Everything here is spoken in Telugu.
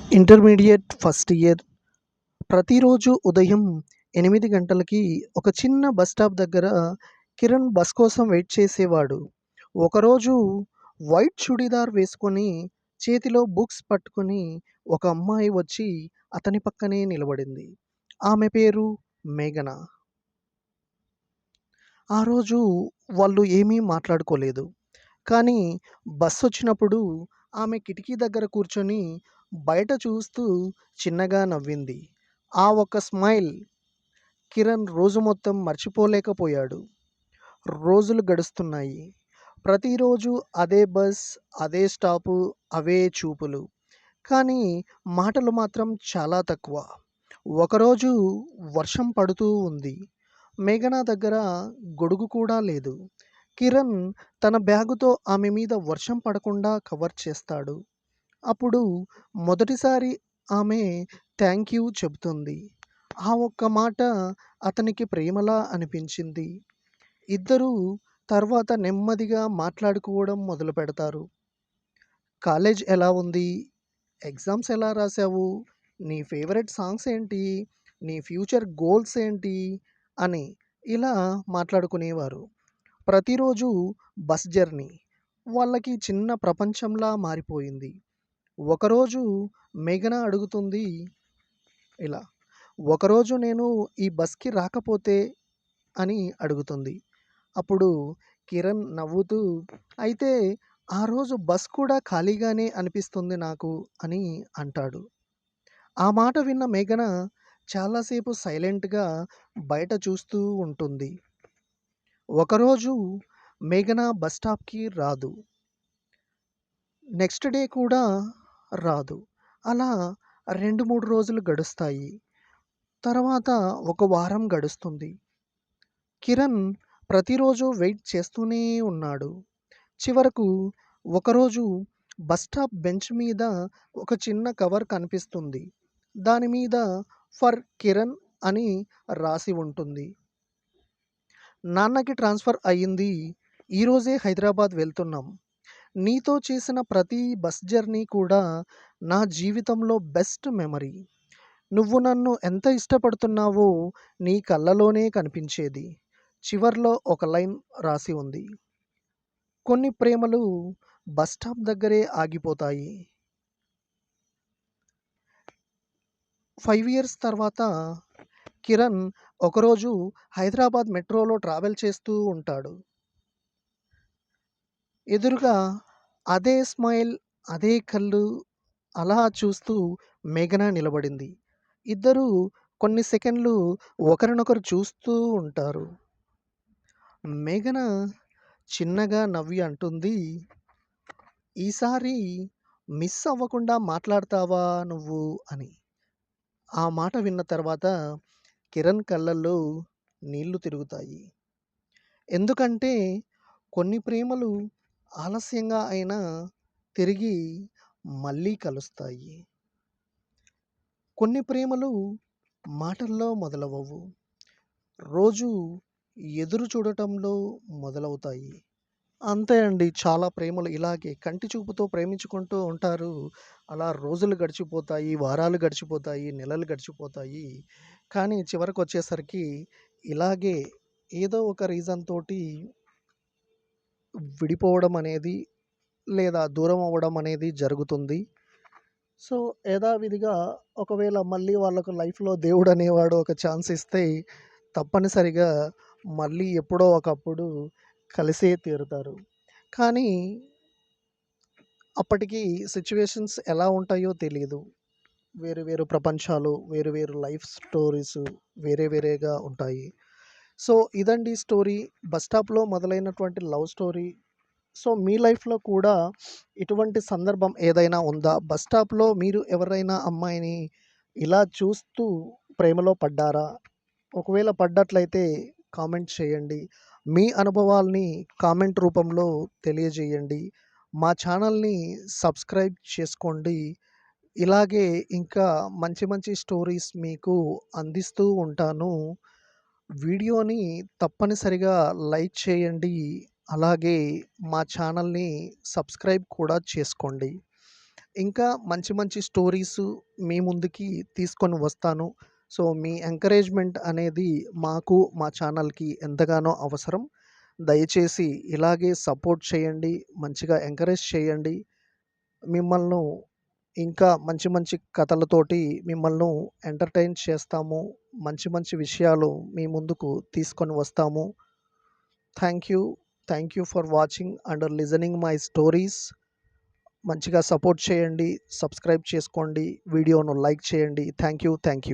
ఇంటర్మీడియేట్ ఫస్ట్ ఇయర్ ప్రతిరోజు ఉదయం 8 గంటలకి ఒక చిన్న బస్ స్టాప్ దగ్గర కిరణ్ బస్ కోసం వెయిట్ చేసేవాడు. ఒకరోజు వైట్ చుడీదార్ వేసుకొని, చేతిలో బుక్స్ పట్టుకొని ఒక అమ్మాయి వచ్చి అతని పక్కనే నిలబడింది. ఆమె పేరు మేఘన. ఆ రోజు వాళ్ళు ఏమీ మాట్లాడుకోలేదు. కానీ బస్సొచ్చినప్పుడు ఆమె కిటికీ దగ్గర కూర్చొని బయట చూస్తూ చిన్నగా నవ్వింది. ఆ ఒక్క స్మైల్ కిరణ్ రోజు మొత్తం మర్చిపోలేకపోయాడు. రోజులు గడుస్తున్నాయి. ప్రతిరోజు అదే బస్, అదే స్టాపు, అవే చూపులు. కానీ మాటలు మాత్రం చాలా తక్కువ. ఒకరోజు వర్షం పడుతూ ఉంది. మేఘన దగ్గర గొడుగు కూడా లేదు. కిరణ్ తన బ్యాగుతో ఆమె మీద వర్షం పడకుండా కవర్ చేస్తాడు. అప్పుడు మొదటిసారి ఆమె థ్యాంక్ యూ చెబుతుంది. ఆ ఒక్క మాట అతనికి ప్రేమలా అనిపించింది. ఇద్దరూ తర్వాత నెమ్మదిగా మాట్లాడుకోవడం మొదలుపెడతారు. కాలేజ్ ఎలా ఉంది? ఎగ్జామ్స్ ఎలా రాసావు? నీ ఫేవరెట్ సాంగ్స్ ఏంటి? నీ ఫ్యూచర్ గోల్స్ ఏంటి? అని ఇలా మాట్లాడుకునేవారు. ప్రతిరోజు బస్ జర్నీ వాళ్ళకి చిన్న ప్రపంచంలా మారిపోయింది. ఒకరోజు మేఘన అడుగుతుంది ఇలా, "ఒకరోజు నేను ఈ బస్‌కి రాకపోతే" అని అడుగుతుంది. అప్పుడు కిరణ్ నవ్వుతూ, "అయితే ఆ రోజు బస్ కూడా ఖాళీగానే అనిపిస్తుంది నాకు" అని అంటాడు. ఆ మాట విన్న మేఘన చాలాసేపు సైలెంట్‌గా బయట చూస్తూ ఉంటుంది. ఒకరోజు మేఘన బస్ స్టాప్‌కి రాదు. నెక్స్ట్ డే కూడా రాదు. అలా 2, 3 రోజులు గడుస్తాయి. తర్వాత ఒక వారం గడుస్తుంది. కిరణ్ ప్రతిరోజు వెయిట్ చేస్తూనే ఉన్నాడు. చివరకు ఒకరోజు బస్ స్టాప్ బెంచ్ మీద ఒక చిన్న కవర్ కనిపిస్తుంది. దాని మీద ఫర్ కిరణ్ అని రాసి ఉంటుంది. నాన్నకి ట్రాన్స్ఫర్ అయ్యింది. ఈరోజే హైదరాబాద్ వెళ్తున్నాం. నీతో చేసిన ప్రతి బస్ జర్నీ కూడా నా జీవితంలో బెస్ట్ మెమరీ. నువ్వు నన్ను ఎంత ఇష్టపడుతున్నావో నీ కళ్ళలోనే కనిపించేది. చివర్లో ఒక లైన్ రాసి ఉంది. కొన్ని ప్రేమలు బస్ స్టాప్ దగ్గరే ఆగిపోతాయి. 5 ఇయర్స్ తర్వాత కిరణ్ ఒకరోజు హైదరాబాద్ మెట్రోలో ట్రావెల్ చేస్తూ ఉంటాడు. ఎదురుగా అదే స్మైల్, అదే కళ్ళు అలా చూస్తూ మేఘన నిలబడింది. ఇద్దరూ కొన్ని సెకండ్లు ఒకరినొకరు చూస్తూ ఉంటారు. మేఘన చిన్నగా నవ్వి అంటుంది, "ఈసారి మిస్ అవ్వకుండా మాట్లాడతావా నువ్వు" అని. ఆ మాట విన్న తర్వాత కిరణ్ కళ్ళల్లో నీళ్లు తిరుగుతాయి. ఎందుకంటే కొన్ని ప్రేమలు ఆలస్యంగా అయినా తిరిగి మళ్ళీ కలుస్తాయి. కొన్ని ప్రేమలు మాటల్లో మొదలవ్వవు. రోజు ఎదురు చూడటంలో మొదలవుతాయి. అంతే అండి. చాలా ప్రేమలు ఇలాగే కంటి చూపుతో ప్రేమించుకుంటూ ఉంటారు. అలా రోజులు గడిచిపోతాయి, వారాలు గడిచిపోతాయి, నెలలు గడిచిపోతాయి. కానీ చివరకొచ్చేసరికి ఇలాగే ఏదో ఒక రీజన్ తోటి విడిపోవడం అనేది లేదా దూరం అవ్వడం అనేది జరుగుతుంది. సో, యథావిధిగా ఒకవేళ మళ్ళీ వాళ్ళకు లైఫ్‌లో దేవుడనేవాడు ఒక ఛాన్స్ ఇస్తే తప్పనిసరిగా మళ్ళీ ఎప్పుడో ఒకప్పుడు కలిసే తీరుతారు. కానీ అప్పటికి సిట్యుయేషన్స్ ఎలా ఉంటాయో తెలీదు. వేరు వేరు ప్రపంచాలు, వేరు వేరు లైఫ్ స్టోరీసు వేరే వేరేగా ఉంటాయి. సో, ఇదండి స్టోరీ. బస్ స్టాప్‌లో మొదలైనటువంటి లవ్ స్టోరీ. సో, మీ లైఫ్‌లో కూడా ఇటువంటి సందర్భం ఏదైనా ఉందా? బస్ స్టాప్‌లో మీరు ఎవరైనా అమ్మాయిని ఇలా చూస్తూ ప్రేమలో పడ్డారా? ఒకవేళ పడ్డట్లయితే కామెంట్ చేయండి. మీ అనుభవాల్ని కామెంట్ రూపంలో తెలియజేయండి. మా ఛానల్‌ని సబ్స్క్రైబ్ చేసుకోండి. ఇలాగే ఇంకా మంచి మంచి స్టోరీస్ మీకు అందిస్తూ ఉంటాను. వీడియోని తప్పనిసరిగా లైక్ చేయండి. అలాగే మా ఛానల్‌ని సబ్స్క్రైబ్ కూడా చేసుకోండి. ఇంకా మంచి మంచి స్టోరీసు మీ ముందుకి తీసుకొని వస్తాను. సో, మీ ఎంకరేజ్‌మెంట్ అనేది మాకు, మా ఛానల్‌కి ఎంతగానో అవసరం. దయచేసి ఇలాగే సపోర్ట్ చేయండి. మంచిగా ఎంకరేజ్ చేయండి. మిమ్మల్ని ఇంకా మంచి మంచి కథలతోటి మిమ్మల్ని ఎంటర్‌టైన్ చేస్తాము. మంచి మంచి విషయాలు మీ ముందుకు తీసుకొని వస్తాము. Thank you. Thank you for watching and listening my stories. మంచిగా సపోర్ట్ చేయండి. సబ్స్క్రైబ్ చేసుకోండి. వీడియోను లైక్ చేయండి. Thank you. Thank you.